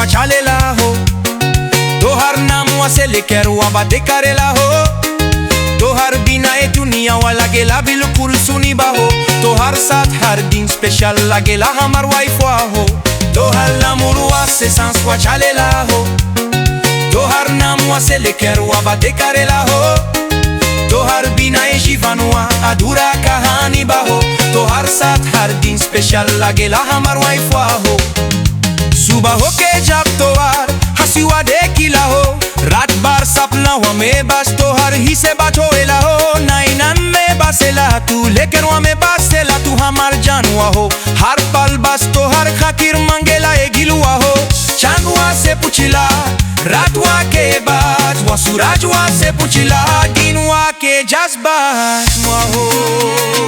हुआ चालेला हो। तोहर नाम हुआ से लेकर हुआ बातें करेला हो। तोहर बिना ये दुनिया वाला गेला बिल्कुल सुनी बाहो। तोहर साथ हर दिन स्पेशल लगेला हमार वाइफ हुआ हो। तोहर नाम हुआ से सांस हुआ चालेला हो। तोहर नाम हुआ से लेकर हुआ बातें करेला हो। तोहर बिना ये जीवन हुआ अधूरा कहानी बाहो। तोहर साथ हर दिन स्पेशल लगेला हमार वाइफ हुआ हो। सुबह होके जब तोहर हंसी हुआ देखिला हो। रात बार सपना हुआ में बस तोहर ही से बात होएला हो। नैनन में बसेला तू लेकर हुआ में बसेला तू हमार जान हुआ हो। हर पल बस तोहर खातिर मंगेला ए गिलुआ हो। चांद हुआ से पूछिला रात हुआ के बाद हुआ सूरज हुआ से पूछिला दिन हुआ के जज्बात हुआ हो।